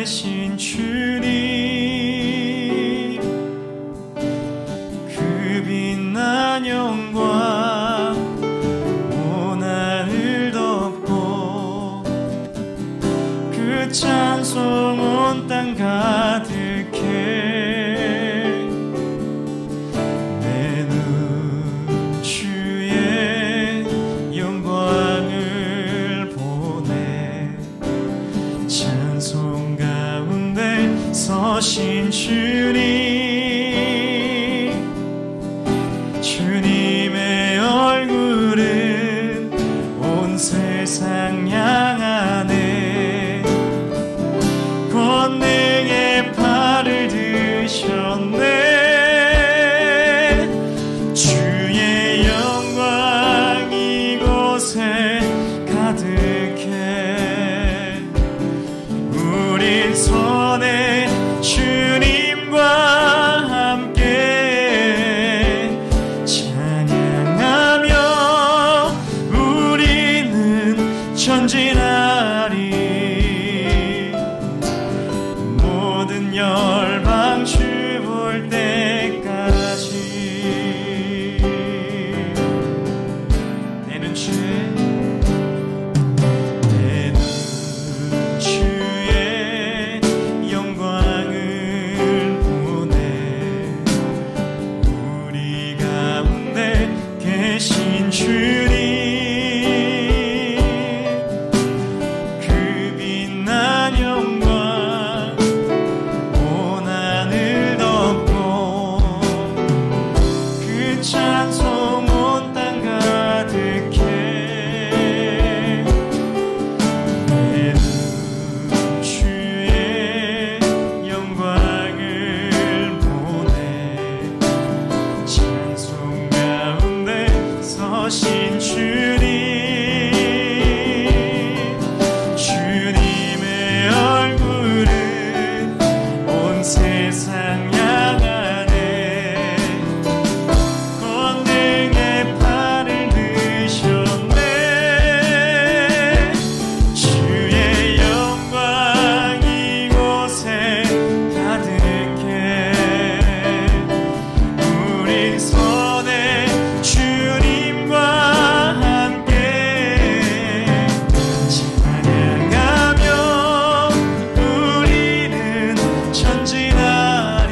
계신 주님, 그 빛난 영광 온 하늘 덮고 그 찬송 온 땅 가득해. 내 눈 주의 영광을 보네. 세상 향하네. 권능의 팔을 드셨네. 주의 영광 이곳에 가득해. 우린 손에 주님과 함께 찬양하며 우리는 전진하리. 모든 열방 주 볼 때까지. 내는 주의 영광을 보내. 우리 가운데 계신 주님, 그 빛난 영광 온 하늘 덮고 그 찬송 온 땅 가득해. 내 눈 주의 영광을 보내. 찬송 가운데 서신 주님, 주님의 얼굴은 온 세상 향하네. 권능의 팔을 드셨네. 주의 영광 이곳에 가득해. 우리 손에 주님과 함께 찬양하며 우리는 전진하리.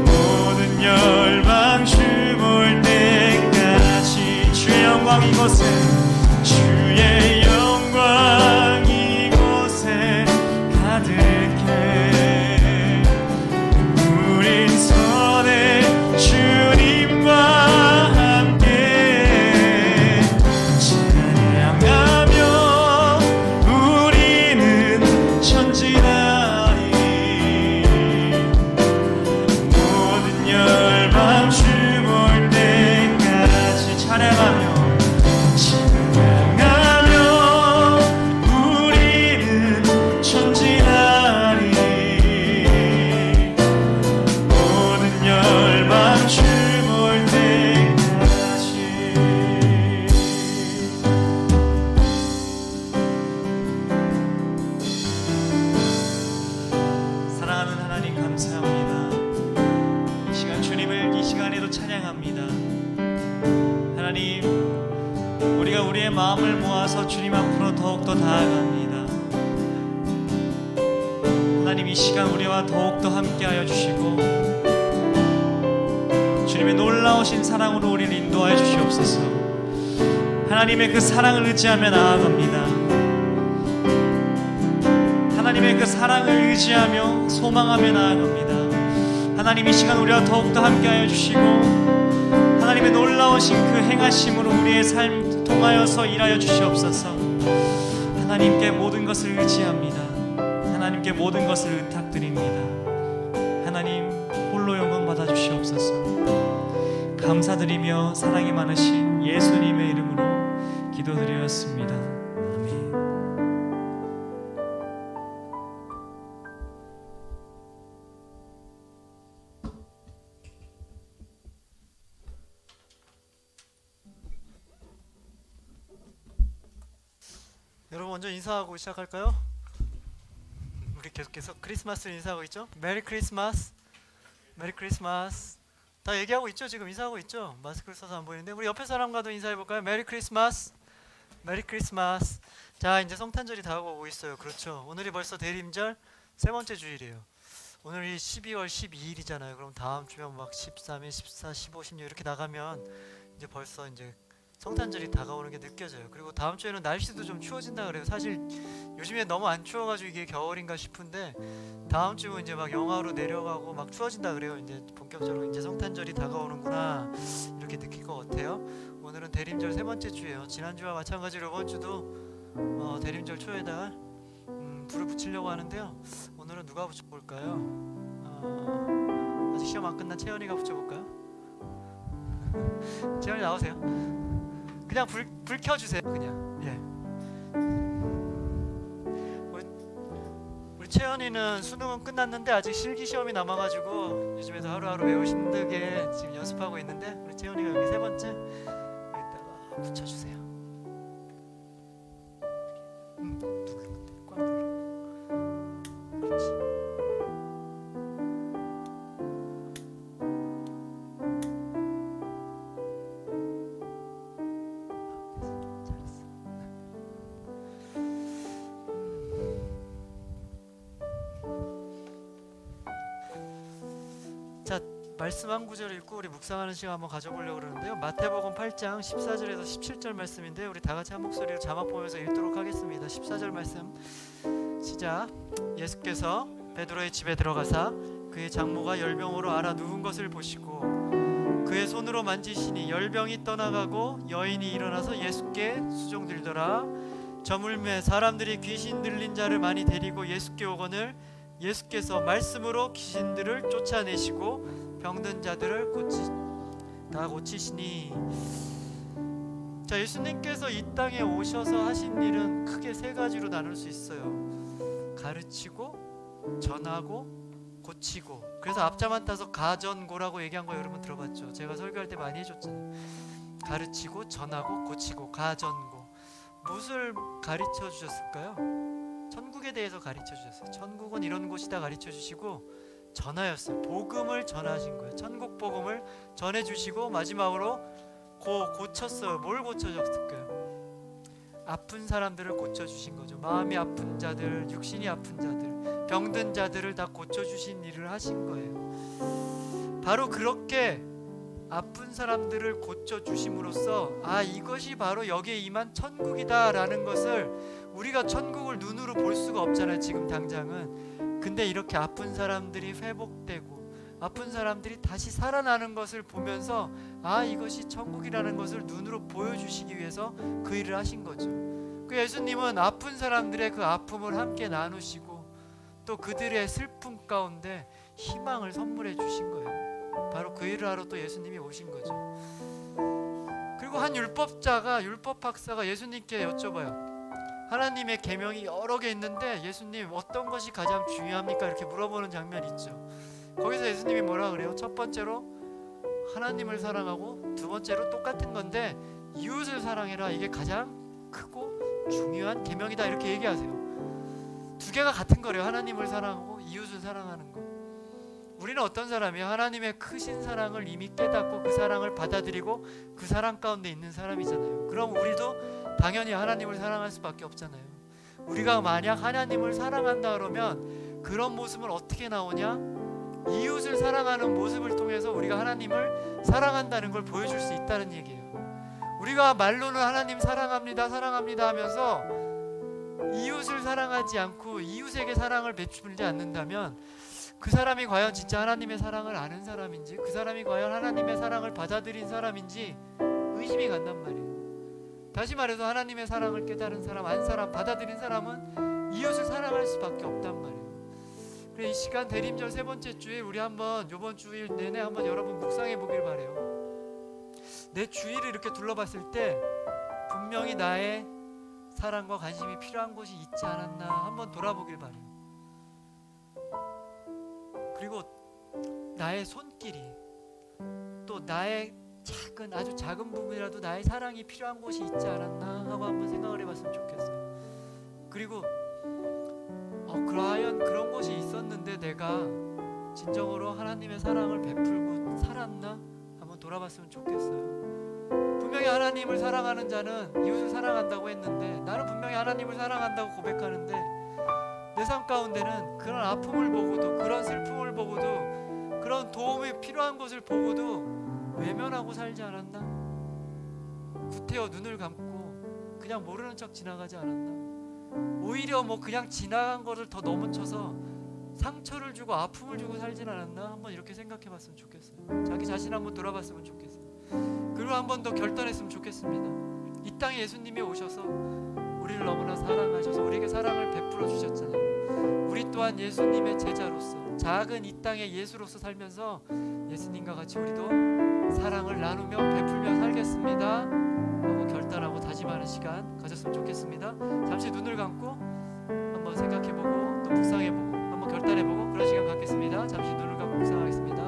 모든 열방 주 볼 때까지. 주의 영광 이곳에, 주의 영광 이곳에 가득해. 우린 손에 주님과 함께 찬양하며 우리는 전진하리. 모든 열방 주 볼 때까지 찬양하며 우리는 전진하리. 모든 열방 주 볼 때까지. 사랑하는 하나님, 감사합니다. 이 시간 주님을 이 시간에도 찬양합니다. 하나님, 우리가 우리의 마음을 모아서 주님 앞으로 더욱더 나아갑니다. 하나님, 이 시간 우리와 더욱더 함께하여 주시고 주님의 놀라우신 사랑으로 우리를 인도하여 주시옵소서. 하나님의 그 사랑을 의지하며 나아갑니다. 하나님의 그 사랑을 의지하며 소망하며 나아갑니다. 하나님, 이 시간 우리와 더욱더 함께하여 주시고 하나님의 놀라우신 그 행하심으로 우리의 삶 통하여서 일하여 주시옵소서. 하나님께 모든 것을 의지합니다. 하나님께 모든 것을 의탁드립니다. 하나님, 홀로 영광 받아 주시옵소서. 감사드리며 사랑이 많으신 예수님의 이름으로 기도드렸습니다. 아멘. 여러분, 먼저 인사하고 시작할까요? 우리 계속해서 크리스마스를 인사하고 있죠? 메리 크리스마스, 메리 크리스마스. 다 얘기하고 있죠? 지금 인사하고 있죠? 마스크를 써서 안 보이는데 우리 옆에 사람과도 인사해볼까요? 메리 크리스마스, 메리 크리스마스. 자, 이제 성탄절이 다가오고 있어요. 그렇죠? 오늘이 벌써 대림절 세 번째 주일이에요. 오늘이 12월 12일이잖아요. 그럼 다음 주면 막 13일, 14, 15, 16 이렇게 나가면 이제 벌써 이제 성탄절이 다가오는 게 느껴져요. 그리고 다음 주에는 날씨도 좀 추워진다 그래요. 사실 요즘에 너무 안 추워가지고 이게 겨울인가 싶은데 다음 주 이제 막 영하로 내려가고 막 추워진다 그래요. 이제 본격적으로 이제 성탄절이 다가오는구나 이렇게 느낄 것 같아요. 오늘은 대림절 세 번째 주예요. 지난주와 마찬가지로 이번 주도 대림절 초에다가 불을 붙이려고 하는데요. 오늘은 누가 붙여볼까요? 아직 시험 안 끝난 채연이가 붙여볼까요? 채연이 나오세요. 그냥 불 켜주세요. 그냥. 예. 우리 채연이는 수능은 끝났는데 아직 실기 시험이 남아가지고 요즘에도 하루하루 매우 힘들게 지금 연습하고 있는데, 우리 채연이가 여기 세 번째 여기다가 붙여주세요. 눌러. 꽉 눌러. 그렇지. 말씀 한 구절 읽고 우리 묵상하는 시간 한번 가져보려고 그러는데요. 마태복음 8장 14절에서 17절 말씀인데요. 우리 다 같이 한 목소리로 자막 보면서 읽도록 하겠습니다. 14절 말씀 시작. 예수께서 베드로의 집에 들어가사 그의 장모가 열병으로 앓아 누운 것을 보시고 그의 손으로 만지시니 열병이 떠나가고 여인이 일어나서 예수께 수종들더라. 저물매 사람들이 귀신 들린 자를 많이 데리고 예수께 오거늘 예수께서 말씀으로 귀신들을 쫓아내시고 병든 자들을 고치시니. 자, 예수님께서 이 땅에 오셔서 하신 일은 크게 세 가지로 나눌 수 있어요. 가르치고, 전하고, 고치고. 그래서 앞자만 따서 가전고라고 얘기한 거 여러분 들어봤죠? 제가 설교할 때 많이 해줬잖아요. 가르치고, 전하고, 고치고, 가전고. 무엇을 가르쳐 주셨을까요? 천국에 대해서 가르쳐 주셨어요. 천국은 이런 곳이다 가르쳐 주시고, 전하였어요. 복음을 전하신 거예요. 천국 복음을 전해주시고, 마지막으로 고쳤어요. 뭘 고쳐줬을까요? 아픈 사람들을 고쳐주신 거죠. 마음이 아픈 자들, 육신이 아픈 자들, 병든 자들을 다 고쳐주신 일을 하신 거예요. 바로 그렇게 아픈 사람들을 고쳐주심으로써 이것이 바로 여기에 임한 천국이다 라는 것을, 우리가 천국을 눈으로 볼 수가 없잖아요 지금 당장은. 근데 이렇게 아픈 사람들이 회복되고 아픈 사람들이 다시 살아나는 것을 보면서 이것이 천국이라는 것을 눈으로 보여주시기 위해서 그 일을 하신 거죠. 그 예수님은 아픈 사람들의 그 아픔을 함께 나누시고 또 그들의 슬픔 가운데 희망을 선물해 주신 거예요. 바로 그 일을 하러 또 예수님이 오신 거죠. 그리고 한 율법자가, 율법 학사가 예수님께 여쭤봐요. 하나님의 계명이 여러 개 있는데 예수님 어떤 것이 가장 중요합니까? 이렇게 물어보는 장면이 있죠. 거기서 예수님이 뭐라 그래요? 첫 번째로 하나님을 사랑하고, 두 번째로 똑같은 건데 이웃을 사랑해라. 이게 가장 크고 중요한 계명이다 이렇게 얘기하세요. 두 개가 같은 거래요. 하나님을 사랑하고 이웃을 사랑하는 거. 우리는 어떤 사람이에요? 하나님의 크신 사랑을 이미 깨닫고 그 사랑을 받아들이고 그 사랑 가운데 있는 사람이잖아요. 그럼 우리도 당연히 하나님을 사랑할 수밖에 없잖아요. 우리가 만약 하나님을 사랑한다 그러면 그런 모습은 어떻게 나오냐? 이웃을 사랑하는 모습을 통해서 우리가 하나님을 사랑한다는 걸 보여줄 수 있다는 얘기예요. 우리가 말로는 하나님 사랑합니다 사랑합니다 하면서 이웃을 사랑하지 않고 이웃에게 사랑을 베풀지 않는다면 그 사람이 과연 진짜 하나님의 사랑을 아는 사람인지, 그 사람이 과연 하나님의 사랑을 받아들인 사람인지 의심이 간단 말이에요. 다시 말해서 하나님의 사랑을 깨달은 사람, 안 사람, 받아들인 사람은 이웃을 사랑할 수밖에 없단 말이에요. 그래서 이 시간 대림절 세 번째 주에 우리 한번 이번 주일 내내 한번 여러분 묵상해 보길 바래요. 내 주위를 이렇게 둘러봤을 때 분명히 나의 사랑과 관심이 필요한 곳이 있지 않았나 한번 돌아보길 바래요. 그리고 나의 손길이, 또 나의 아주 작은 부분이라도 나의 사랑이 필요한 곳이 있지 않았나 하고 한번 생각을 해봤으면 좋겠어요. 그리고 과연 그런 곳이 있었는데 내가 진정으로 하나님의 사랑을 베풀고 살았나 한번 돌아봤으면 좋겠어요. 분명히 하나님을 사랑하는 자는 이웃을 사랑한다고 했는데, 나는 분명히 하나님을 사랑한다고 고백하는데 내 삶 가운데는 그런 아픔을 보고도, 그런 슬픔을 보고도, 그런 도움이 필요한 것을 보고도 외면하고 살지 않았나? 구태여 눈을 감고 그냥 모르는 척 지나가지 않았나? 오히려 그냥 지나간 것을 더 넘어쳐서 상처를 주고 아픔을 주고 살진 않았나? 한번 이렇게 생각해 봤으면 좋겠어요. 자기 자신 한번 돌아봤으면 좋겠어요. 그리고 오늘 한 번 더 결단했으면 좋겠습니다. 이 땅에 예수님이 오셔서 우리를 너무나 사랑하셔서 우리에게 사랑을 베풀어 주셨잖아요. 우리 또한 예수님의 제자로서 작은 이 땅의 예수로서 살면서 예수님과 같이 우리도 사랑을 나누며 베풀며 살겠습니다 하고 결단하고 다짐하는 시간 가졌으면 좋겠습니다. 잠시 눈을 감고 한번 생각해보고 또 묵상해보고 한번 결단해보고 그런 시간 갖겠습니다. 잠시 눈을 감고 묵상하겠습니다.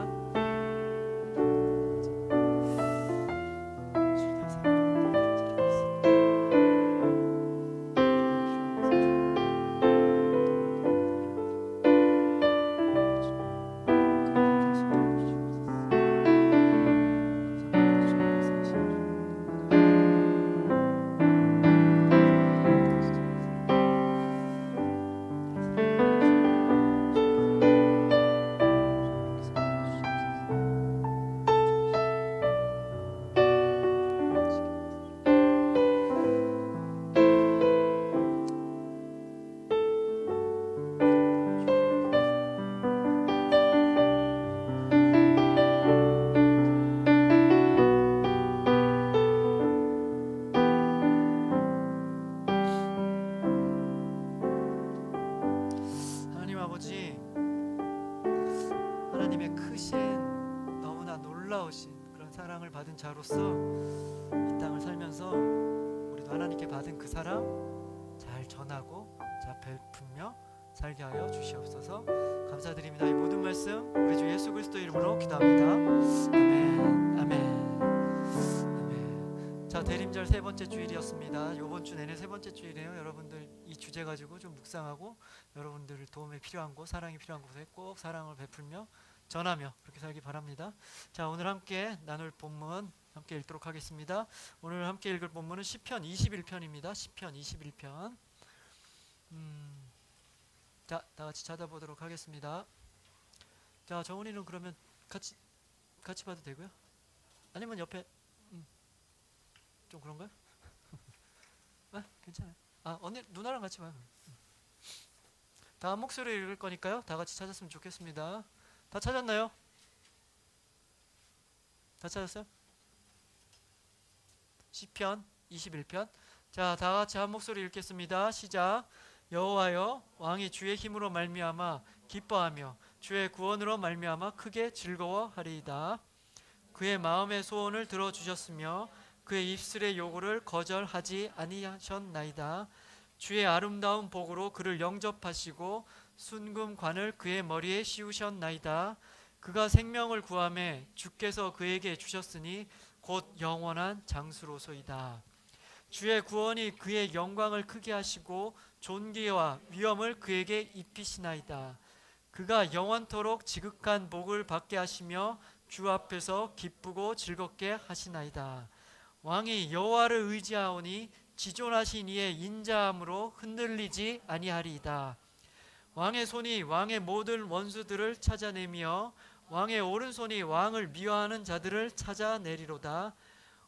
하나님의 크신 너무나 놀라우신 그런 사랑을 받은 자로서 이 땅을 살면서 우리도 하나님께 받은 그 사랑 잘 전하고 잘 베풀며 살게 하여 주시옵소서. 감사드립니다. 이 모든 말씀 우리 주 예수 그리스도 이름으로 기도합니다. 아멘. 아멘. 아멘. 자, 대림절 세 번째 주일이었습니다. 이번 주 내내 세 번째 주일이에요. 여러분들 이 주제 가지고 좀 묵상하고 여러분들 도움이 필요한 곳, 사랑이 필요한 곳에 꼭 사랑을 베풀며 전하며 그렇게 살기 바랍니다. 자, 오늘 함께 나눌 본문 함께 읽도록 하겠습니다. 오늘 함께 읽을 본문은 시편 21편입니다. 시편 21편. 자, 다 같이 찾아보도록 하겠습니다. 자, 정훈이는 그러면 같이 봐도 되고요. 아니면 옆에 좀 그런가요? 아, 괜찮아요. 아, 언니 누나랑 같이 봐요. 다 한 목소리로 읽을 거니까요. 다 같이 찾았으면 좋겠습니다. 다 찾았나요? 다 찾았어요? 시편 21편. 자, 다 같이 한 목소리 읽겠습니다. 시작. 여호와여, 왕이 주의 힘으로 말미암아 기뻐하며 주의 구원으로 말미암아 크게 즐거워하리이다. 그의 마음의 소원을 들어주셨으며 그의 입술의 요구를 거절하지 아니하셨나이다. 주의 아름다운 복으로 그를 영접하시고 순금관을 그의 머리에 씌우셨나이다. 그가 생명을 구하매 주께서 그에게 주셨으니 곧 영원한 장수로소이다. 주의 구원이 그의 영광을 크게 하시고 존귀와 위엄을 그에게 입히시나이다. 그가 영원토록 지극한 복을 받게 하시며 주 앞에서 기쁘고 즐겁게 하시나이다. 왕이 여호와를 의지하오니 지존하신 이의 인자함으로 흔들리지 아니하리이다. 왕의 손이 왕의 모든 원수들을 찾아내며 왕의 오른손이 왕을 미워하는 자들을 찾아내리로다.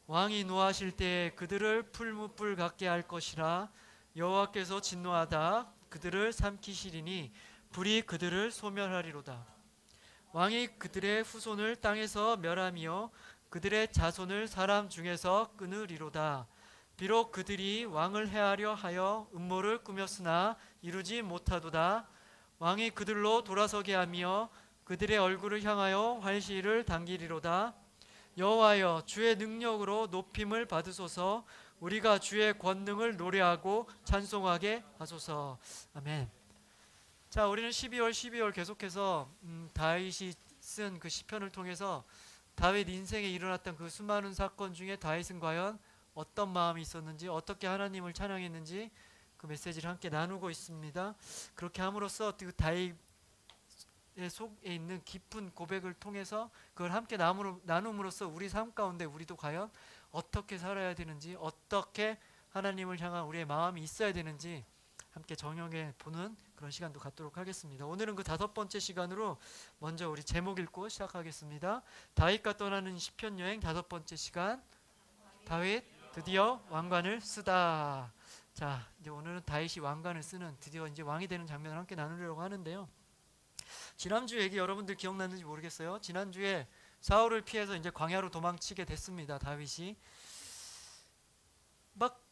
왕이 노하실 때에 그들을 풀무불 같게 할 것이라. 여호와께서 진노하다 그들을 삼키시리니 불이 그들을 소멸하리로다. 왕이 그들의 후손을 땅에서 멸하며 그들의 자손을 사람 중에서 끊으리로다. 비록 그들이 왕을 해하려 하여 음모를 꾸몄으나 이루지 못하도다. 왕이 그들로 돌아서게 하며 그들의 얼굴을 향하여 활시를 당기리로다. 여호와여, 주의 능력으로 높임을 받으소서. 우리가 주의 권능을 노래하고 찬송하게 하소서. 아멘. 자, 우리는 12월 계속해서 다윗이 쓴 그 시편을 통해서 다윗 인생에 일어났던 그 수많은 사건 중에 다윗은 과연 어떤 마음이 있었는지, 어떻게 하나님을 찬양했는지 그 메시지를 함께 나누고 있습니다. 그렇게 함으로써 그 다윗의 속에 있는 깊은 고백을 통해서 그걸 함께 나눔으로써 우리 삶 가운데 우리도 과연 어떻게 살아야 되는지, 어떻게 하나님을 향한 우리의 마음이 있어야 되는지 함께 정형해 보는 그런 시간도 갖도록 하겠습니다. 오늘은 그 5번째 시간으로 먼저 우리 제목 읽고 시작하겠습니다. 다윗과 떠나는 시편 여행 5번째 시간. 다윗 드디어 왕관을 쓰다. 자, 이제 오늘은 다윗이 왕관을 쓰는, 드디어 이제 왕이 되는 장면을 함께 나누려고 하는데요. 지난주 얘기 여러분들 기억나는지 모르겠어요. 지난주에 사울을 피해서 이제 광야로 도망치게 됐습니다. 다윗이 막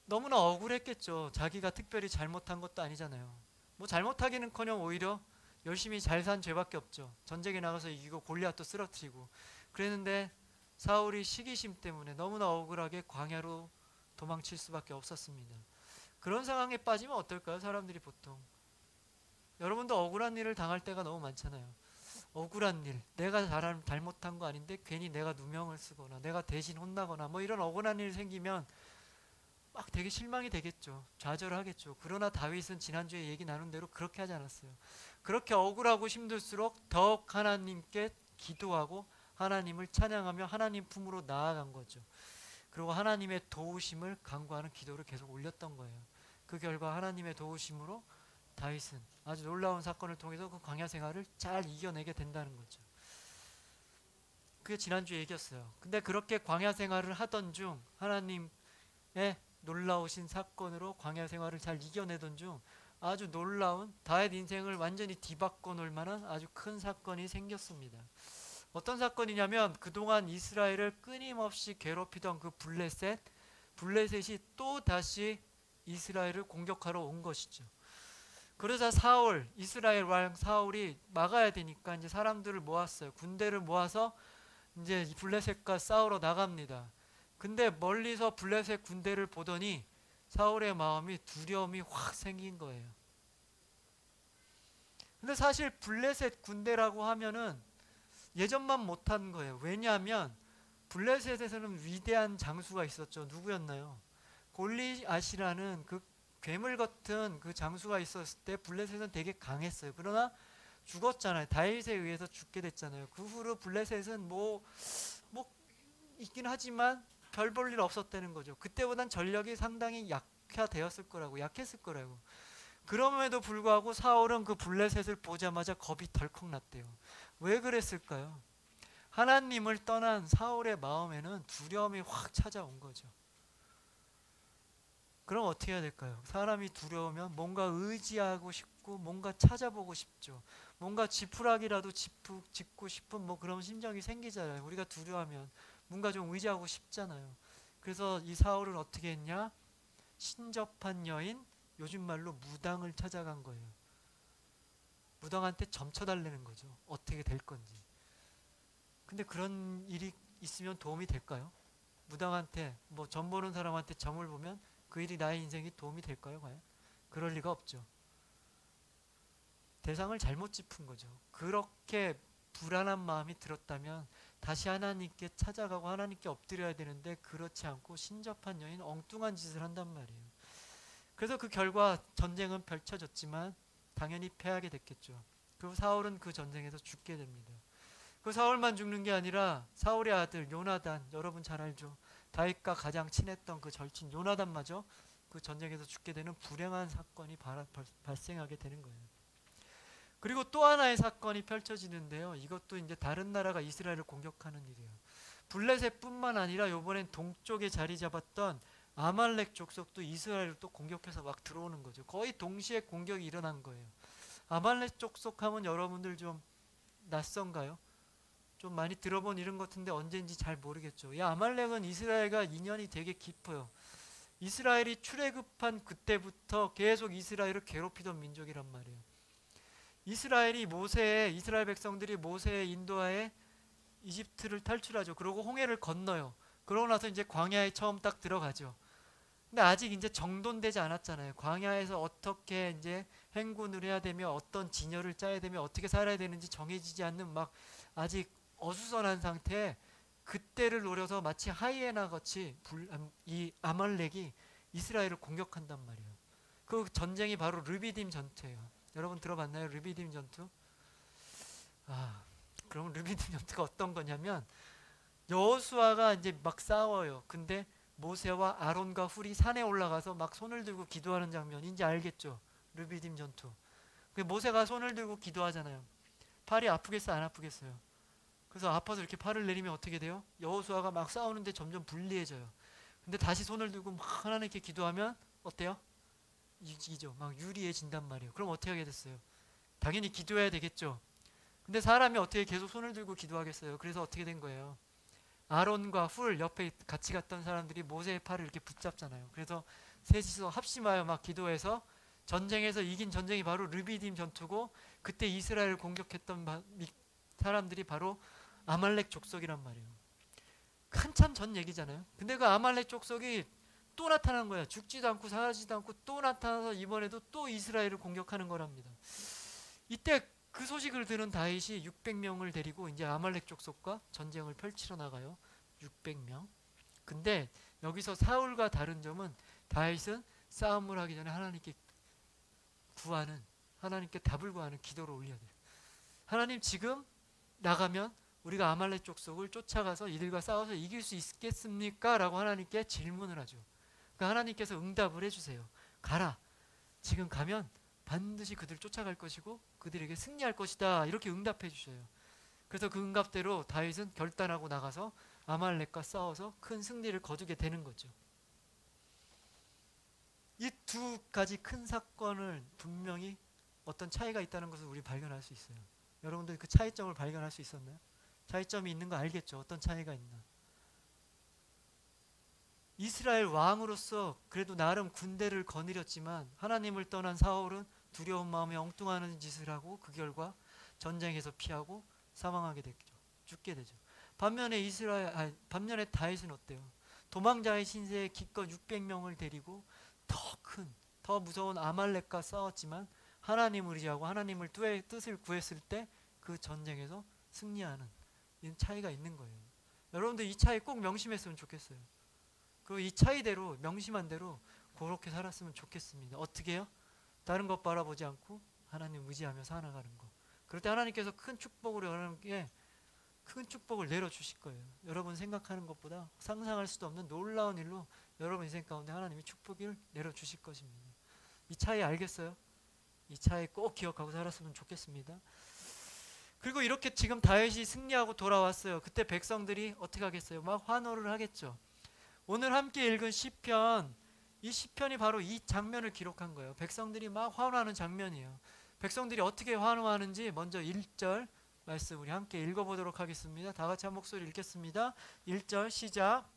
너무나 억울했겠죠. 자기가 특별히 잘못한 것도 아니잖아요. 뭐 잘못하기는커녕 오히려 열심히 잘 산 죄밖에 없죠. 전쟁에 나가서 이기고 골리앗도 쓰러뜨리고 그랬는데 사울이 시기심 때문에 너무나 억울하게 광야로 도망칠 수밖에 없었습니다. 그런 상황에 빠지면 어떨까요? 사람들이 보통 여러분도 억울한 일을 당할 때가 너무 많잖아요. 억울한 일, 내가 잘못한 거 아닌데 괜히 내가 누명을 쓰거나 내가 대신 혼나거나 뭐 이런 억울한 일이 생기면 막 되게 실망이 되겠죠. 좌절하겠죠. 그러나 다윗은 지난주에 얘기 나눈 대로 그렇게 하지 않았어요. 그렇게 억울하고 힘들수록 더욱 하나님께 기도하고 하나님을 찬양하며 하나님 품으로 나아간 거죠. 그리고 하나님의 도우심을 간구하는 기도를 계속 올렸던 거예요. 그 결과 하나님의 도우심으로 다윗은 아주 놀라운 사건을 통해서 그 광야 생활을 잘 이겨내게 된다는 거죠. 그게 지난주에 얘기였어요. 근데 그렇게 광야 생활을 하던 중 하나님의 놀라우신 사건으로 광야 생활을 잘 이겨내던 중 아주 놀라운 다윗 인생을 완전히 뒤바꿔 놓을 만한 아주 큰 사건이 생겼습니다. 어떤 사건이냐면 그동안 이스라엘을 끊임없이 괴롭히던 그 블레셋이 또 다시 이스라엘을 공격하러 온 것이죠. 그러자 이스라엘 왕 사울이 막아야 되니까 이제 사람들을 모았어요. 군대를 모아서 이제 블레셋과 싸우러 나갑니다. 근데 멀리서 블레셋 군대를 보더니 사울의 마음이 두려움이 확 생긴 거예요. 근데 사실 블레셋 군대라고 하면은 예전만 못한 거예요. 왜냐하면 블레셋에서는 위대한 장수가 있었죠. 누구였나요? 골리앗이라는 그 괴물 같은 그 장수가 있었을 때 블레셋은 되게 강했어요. 그러나 죽었잖아요. 다윗에 의해서 죽게 됐잖아요. 그 후로 블레셋은 뭐 있긴 하지만 별 볼 일 없었다는 거죠. 그때보단 전력이 상당히 약했을 거라고. 그럼에도 불구하고 사울은 그 블레셋을 보자마자 겁이 덜컥 났대요. 왜 그랬을까요? 하나님을 떠난 사울의 마음에는 두려움이 확 찾아온 거죠. 그럼 어떻게 해야 될까요? 사람이 두려우면 뭔가 의지하고 싶고 뭔가 찾아보고 싶죠. 뭔가 지푸라기라도 짚고 싶은 뭐 그런 심정이 생기잖아요. 우리가 두려워하면 뭔가 좀 의지하고 싶잖아요. 그래서 이 사울은 어떻게 했냐? 신접한 여인, 요즘 말로 무당을 찾아간 거예요. 무당한테 점쳐달라는 거죠. 어떻게 될 건지. 근데 그런 일이 있으면 도움이 될까요? 무당한테 뭐 점 보는 사람한테 점을 보면 그 일이 나의 인생에 도움이 될까요? 과연? 그럴 리가 없죠. 대상을 잘못 짚은 거죠. 그렇게 불안한 마음이 들었다면 다시 하나님께 찾아가고 하나님께 엎드려야 되는데 그렇지 않고 신접한 여인 엉뚱한 짓을 한단 말이에요. 그래서 그 결과 전쟁은 펼쳐졌지만 당연히 패하게 됐겠죠. 그리고 사울은 그 전쟁에서 죽게 됩니다. 그 사울만 죽는 게 아니라 사울의 아들 요나단, 여러분 잘 알죠. 다윗과 가장 친했던 그 절친 요나단마저 그 전쟁에서 죽게 되는 불행한 사건이 발생하게 되는 거예요. 그리고 또 하나의 사건이 펼쳐지는데요. 이것도 이제 다른 나라가 이스라엘을 공격하는 일이에요. 블레셋뿐만 아니라 이번엔 동쪽에 자리 잡았던 아말렉 족속도 이스라엘을 또 공격해서 막 들어오는 거죠. 거의 동시에 공격이 일어난 거예요. 아말렉 족속 하면 여러분들 좀 낯선가요? 좀 많이 들어본 이름 같은데 언제인지 잘 모르겠죠. 이 아말렉은 이스라엘과 인연이 되게 깊어요. 이스라엘이 출애굽한 그때부터 계속 이스라엘을 괴롭히던 민족이란 말이에요. 이스라엘 백성들이 모세의 인도하에 이집트를 탈출하죠. 그리고 홍해를 건너요. 그러고 나서 이제 광야에 처음 딱 들어가죠. 근데 아직 이제 정돈되지 않았잖아요. 광야에서 어떻게 이제 행군을 해야 되며 어떤 진열을 짜야 되며 어떻게 살아야 되는지 정해지지 않는 막 아직 어수선한 상태에 그때를 노려서 마치 하이에나 같이 이 아말렉이 이스라엘을 공격한단 말이에요. 그 전쟁이 바로 르비딤 전투예요. 여러분 들어봤나요? 르비딤 전투? 그럼 르비딤 전투가 어떤 거냐면 여호수아가 이제 막 싸워요. 근데 모세와 아론과 훌이 산에 올라가서 막 손을 들고 기도하는 장면인지 알겠죠? 르비딤 전투. 모세가 손을 들고 기도하잖아요. 팔이 아프겠어요? 안 아프겠어요? 그래서 아파서 이렇게 팔을 내리면 어떻게 돼요? 여호수아가 막 싸우는데 점점 불리해져요. 근데 다시 손을 들고 막 하나님께 기도하면 어때요? 이기죠. 막 유리해진단 말이에요. 그럼 어떻게 하게 됐어요? 당연히 기도해야 되겠죠. 근데 사람이 어떻게 계속 손을 들고 기도하겠어요? 그래서 어떻게 된 거예요? 아론과 훌 옆에 같이 갔던 사람들이 모세의 팔을 이렇게 붙잡잖아요. 그래서 셋이서 합심하여 막 기도해서 전쟁에서 이긴 전쟁이 바로 르비딤 전투고, 그때 이스라엘을 공격했던 사람들이 바로 아말렉 족속이란 말이에요. 한참 전 얘기잖아요. 근데 그 아말렉 족속이 또 나타난 거야. 죽지도 않고 사라지지도 않고 또 나타나서 이번에도 또 이스라엘을 공격하는 거랍니다. 이때 그 소식을 들은 다윗이 600명을 데리고 이제 아말렉 족속과 전쟁을 펼치러 나가요. 600명. 근데 여기서 사울과 다른 점은 다윗은 싸움을 하기 전에 하나님께 구하는, 하나님께 답을 구하는 기도를 올려야 돼요. 하나님, 지금 나가면 우리가 아말렉 족속을 쫓아가서 이들과 싸워서 이길 수 있겠습니까? 라고 하나님께 질문을 하죠. 그러니까 하나님께서 응답을 해주세요. 가라. 지금 가면 반드시 그들 쫓아갈 것이고 그들에게 승리할 것이다. 이렇게 응답해 주셔요. 그래서 그 응답대로 다윗은 결단하고 나가서 아말렉과 싸워서 큰 승리를 거두게 되는 거죠. 이 두 가지 큰 사건을 분명히 어떤 차이가 있다는 것을 우리 발견할 수 있어요. 여러분들 그 차이점을 발견할 수 있었나요? 차이점이 있는 거 알겠죠? 어떤 차이가 있나? 이스라엘 왕으로서 그래도 나름 군대를 거느렸지만 하나님을 떠난 사울은 두려운 마음에 엉뚱한 짓을 하고 그 결과 전쟁에서 피하고 사망하게 되죠. 죽게 되죠. 반면에 다윗은 어때요? 도망자의 신세에 기껏 600명을 데리고 더 큰, 더 무서운 아말렉과 싸웠지만 하나님을 의지하고 하나님을 뜻을 구했을 때 그 전쟁에서 승리하는 이런 차이가 있는 거예요. 여러분들 이 차이 꼭 명심했으면 좋겠어요. 그 이 차이대로, 명심한 대로 그렇게 살았으면 좋겠습니다. 어떻게 해요? 다른 것 바라보지 않고 하나님 의지하며 살아가는 거. 그럴 때 하나님께서 큰 축복을, 여러분께 큰 축복을 내려주실 거예요. 여러분 생각하는 것보다 상상할 수도 없는 놀라운 일로 여러분 인생 가운데 하나님이 축복을 내려주실 것입니다. 이 차이 알겠어요? 이 차이 꼭 기억하고 살았으면 좋겠습니다. 그리고 이렇게 지금 다윗이 승리하고 돌아왔어요. 그때 백성들이 어떻게 하겠어요? 막 환호를 하겠죠. 오늘 함께 읽은 시편, 이 시편이 바로 이 장면을 기록한 거예요. 백성들이 막 환호하는 장면이에요. 백성들이 어떻게 환호하는지 먼저 1절 말씀 우리 함께 읽어보도록 하겠습니다. 다 같이 한 목소리 읽겠습니다. 1절 시작.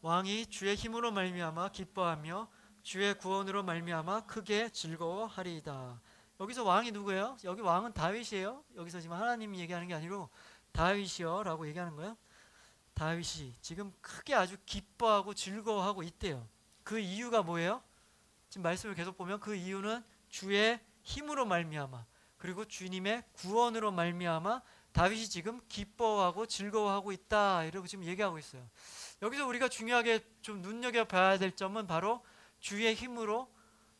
왕이 주의 힘으로 말미암아 기뻐하며 주의 구원으로 말미암아 크게 즐거워하리이다. 여기서 왕이 누구예요? 여기 왕은 다윗이에요. 여기서 지금 하나님이 얘기하는 게 아니고 다윗이요 라고 얘기하는 거예요. 다윗이 지금 크게 아주 기뻐하고 즐거워하고 있대요. 그 이유가 뭐예요? 지금 말씀을 계속 보면 그 이유는 주의 힘으로 말미암아, 그리고 주님의 구원으로 말미암아 다윗이 지금 기뻐하고 즐거워하고 있다, 이러고 지금 얘기하고 있어요. 여기서 우리가 중요하게 좀 눈여겨봐야 될 점은 바로 주의 힘으로,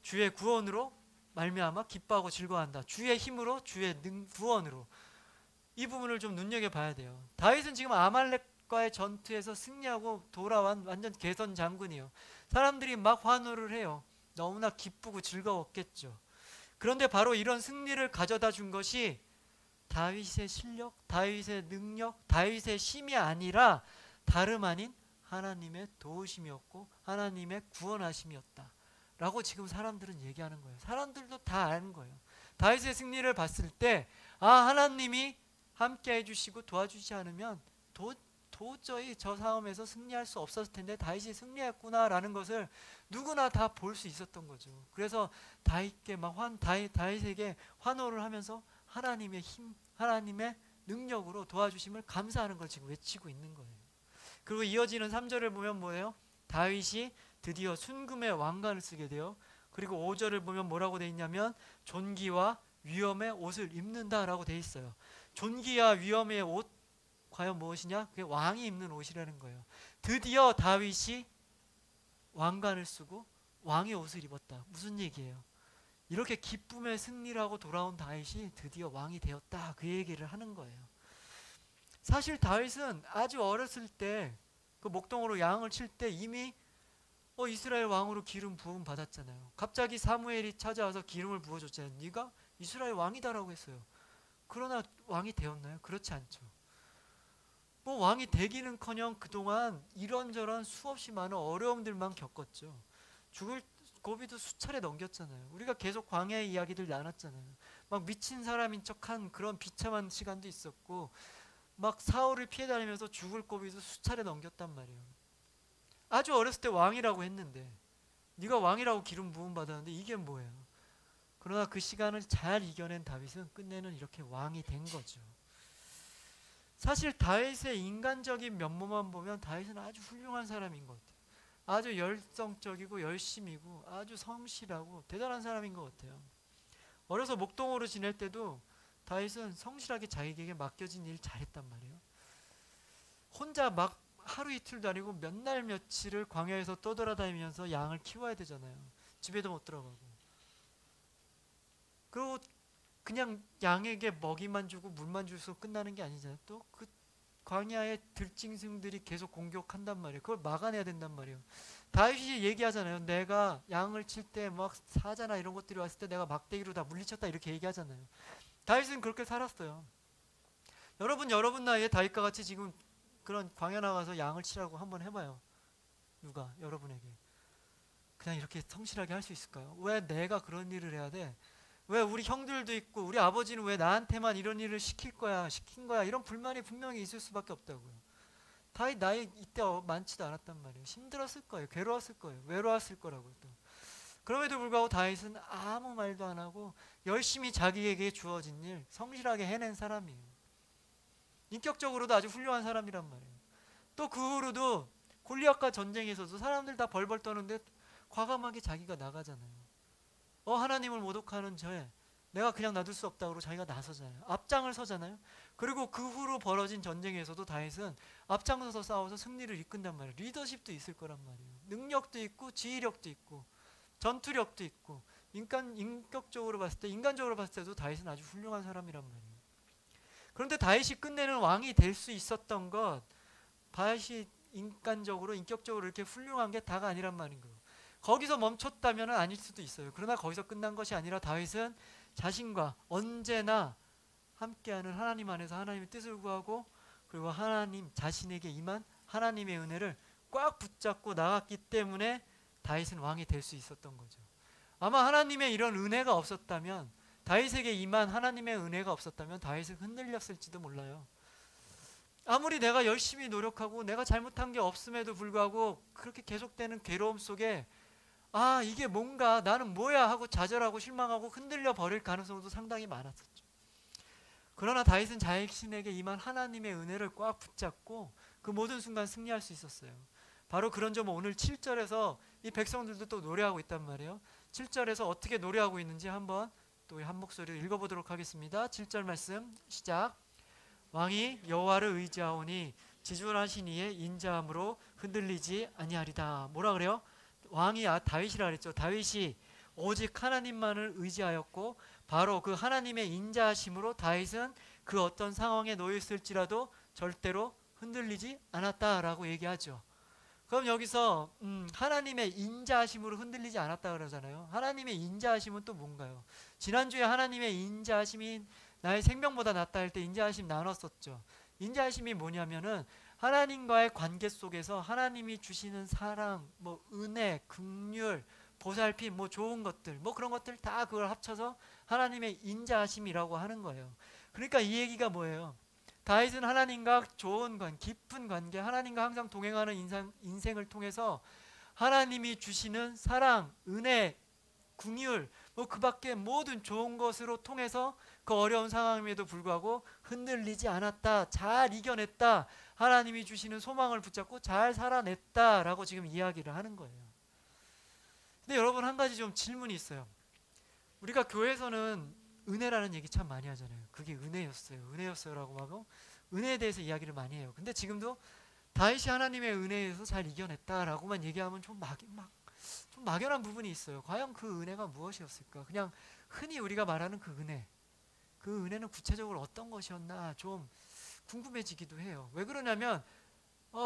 주의 구원으로 말미암아 기뻐하고 즐거워한다. 주의 힘으로, 주의 구원으로, 이 부분을 좀 눈여겨봐야 돼요. 다윗은 지금 아말렉과의 전투에서 승리하고 돌아온 완전 개선 장군이에요. 사람들이 막 환호를 해요. 너무나 기쁘고 즐거웠겠죠. 그런데 바로 이런 승리를 가져다 준 것이 다윗의 실력, 다윗의 능력, 다윗의 힘이 아니라 다름 아닌 하나님의 도우심이었고 하나님의 구원하심이었다 라고 지금 사람들은 얘기하는 거예요. 사람들도 다 아는 거예요. 다윗의 승리를 봤을 때 하나님이 함께 해주시고 도와주지 않으면 도저히 저 싸움에서 승리할 수 없었을 텐데 다윗이 승리했구나 라는 것을 누구나 다 볼 수 있었던 거죠. 그래서 다윗에게 환호를 하면서 하나님의 힘, 하나님의 능력으로 도와주심을 감사하는 걸 지금 외치고 있는 거예요. 그리고 이어지는 3절을 보면 뭐예요? 다윗이 드디어 순금의 왕관을 쓰게 돼요. 그리고 5절을 보면 뭐라고 돼 있냐면 존귀와 위엄의 옷을 입는다라고 돼 있어요. 존귀와 위엄의 옷, 과연 무엇이냐? 그게 왕이 입는 옷이라는 거예요. 드디어 다윗이 왕관을 쓰고 왕의 옷을 입었다. 무슨 얘기예요? 이렇게 기쁨의 승리를 하고 돌아온 다윗이 드디어 왕이 되었다, 그 얘기를 하는 거예요. 사실 다윗은 아주 어렸을 때 그 목동으로 양을 칠 때 이미 이스라엘 왕으로 기름 부음 받았잖아요. 갑자기 사무엘이 찾아와서 기름을 부어줬잖아요. 네가 이스라엘 왕이다라고 했어요. 그러나 왕이 되었나요? 그렇지 않죠. 뭐 왕이 되기는커녕 그동안 이런저런 수없이 많은 어려움들만 겪었죠. 고비도 수차례 넘겼잖아요. 우리가 계속 광야의 이야기들 나눴잖아요. 막 미친 사람인 척한 그런 비참한 시간도 있었고, 막 사울을 피해 다니면서 죽을 고비도 수차례 넘겼단 말이에요. 아주 어렸을 때 왕이라고 했는데, 네가 왕이라고 기름 부음 받았는데 이게 뭐예요? 그러나 그 시간을 잘 이겨낸 다윗은 끝내는 이렇게 왕이 된 거죠. 사실 다윗의 인간적인 면모만 보면 다윗은 아주 훌륭한 사람인 것 같아요. 아주 열성적이고 열심이고 아주 성실하고 대단한 사람인 것 같아요. 어려서 목동으로 지낼 때도 다윗은 성실하게 자기에게 맡겨진 일 잘했단 말이에요. 혼자 막 하루 이틀도 아니고 몇 날 며칠을 광야에서 떠돌아다니면서 양을 키워야 되잖아요. 집에도 못 들어가고. 그리고 그냥 양에게 먹이만 주고 물만 줘서 끝나는 게 아니잖아요. 또 그 광야의 들짐승들이 계속 공격한단 말이에요. 그걸 막아내야 된단 말이에요. 다윗이 얘기하잖아요. 내가 양을 칠 때 막 사자나 이런 것들이 왔을 때 내가 막대기로 다 물리쳤다 이렇게 얘기하잖아요. 다윗은 그렇게 살았어요. 여러분 나이에 다윗과 같이 지금 그런 광야 나가서 양을 치라고 한번 해봐요. 누가 여러분에게 그냥 이렇게 성실하게 할 수 있을까요? 왜 내가 그런 일을 해야 돼? 왜 우리 형들도 있고 우리 아버지는 왜 나한테만 이런 일을 시킨 거야 이런 불만이 분명히 있을 수밖에 없다고요. 다윗 나이 이때 많지도 않았단 말이에요. 힘들었을 거예요. 괴로웠을 거예요. 외로웠을 거라고요. 또 그럼에도 불구하고 다윗은 아무 말도 안 하고 열심히 자기에게 주어진 일 성실하게 해낸 사람이에요. 인격적으로도 아주 훌륭한 사람이란 말이에요. 또 그 후로도 골리앗과 전쟁에서도 사람들 다 벌벌 떠는데 과감하게 자기가 나가잖아요. 하나님을 모독하는 저에 내가 그냥 놔둘 수 없다고 자기가 나서잖아요. 앞장을 서잖아요. 그리고 그 후로 벌어진 전쟁에서도 다윗은 앞장서서 싸워서 승리를 이끈단 말이에요. 리더십도 있을 거란 말이에요. 능력도 있고 지휘력도 있고 전투력도 있고 인격적으로 봤을 때 인간적으로 봤을 때도 다윗은 아주 훌륭한 사람이란 말이에요. 그런데 다윗이 끝내는 왕이 될 수 있었던 것, 다윗이 인간적으로 인격적으로 이렇게 훌륭한 게 다가 아니란 말인 거예요. 거기서 멈췄다면 아닐 수도 있어요. 그러나 거기서 끝난 것이 아니라 다윗은 자신과 언제나 함께하는 하나님 안에서 하나님의 뜻을 구하고 그리고 하나님 자신에게 임한 하나님의 은혜를 꽉 붙잡고 나갔기 때문에 다윗은 왕이 될 수 있었던 거죠. 아마 하나님의 이런 은혜가 없었다면 다윗에게 임한 하나님의 은혜가 없었다면 다윗은 흔들렸을지도 몰라요. 아무리 내가 열심히 노력하고 내가 잘못한 게 없음에도 불구하고 그렇게 계속되는 괴로움 속에 이게 뭔가 나는 뭐야 하고 좌절하고 실망하고 흔들려 버릴 가능성도 상당히 많았었죠. 그러나 다윗은 자신에게 임한 하나님의 은혜를 꽉 붙잡고 그 모든 순간 승리할 수 있었어요. 바로 그런 점을 오늘 7절에서 이 백성들도 또 노래하고 있단 말이에요. 7절에서 어떻게 노래하고 있는지 한번 또 한 목소리로 읽어보도록 하겠습니다. 7절 말씀 시작. 왕이 여호와를 의지하오니 지존하신 이의 인자함으로 흔들리지 아니하리다. 뭐라 그래요? 왕이 다윗이라 그랬죠. 다윗이 오직 하나님만을 의지하였고 바로 그 하나님의 인자하심으로 다윗은 그 어떤 상황에 놓여 있을지라도 절대로 흔들리지 않았다라고 얘기하죠. 그럼 여기서 하나님의 인자하심으로 흔들리지 않았다 그러잖아요. 하나님의 인자하심은 또 뭔가요? 지난주에 하나님의 인자하심이 나의 생명보다 낫다 할 때 인자하심 나눴었죠. 인자하심이 뭐냐면은 하나님과의 관계 속에서 하나님이 주시는 사랑, 은혜, 긍휼, 보살핌, 좋은 것들, 그런 것들 다 그걸 합쳐서 하나님의 인자하심이라고 하는 거예요. 그러니까 이 얘기가 뭐예요? 다윗은 하나님과 좋은 깊은 관계, 하나님과 항상 동행하는 인생을 통해서 하나님이 주시는 사랑, 은혜, 긍휼, 그 밖에 모든 좋은 것으로 통해서 그 어려운 상황임에도 불구하고 흔들리지 않았다, 잘 이겨냈다, 하나님이 주시는 소망을 붙잡고 잘 살아냈다라고 지금 이야기를 하는 거예요. 근데 여러분 한 가지 좀 질문이 있어요. 우리가 교회에서는 은혜라는 얘기 참 많이 하잖아요. 그게 은혜였어요라고 하고 은혜에 대해서 이야기를 많이 해요. 근데 지금도 다윗이 하나님의 은혜에서 잘 이겨냈다라고만 얘기하면 좀 막연한 부분이 있어요. 과연 그 은혜가 무엇이었을까? 그냥 흔히 우리가 말하는 그 은혜는 구체적으로 어떤 것이었나 좀 궁금해지기도 해요. 왜 그러냐면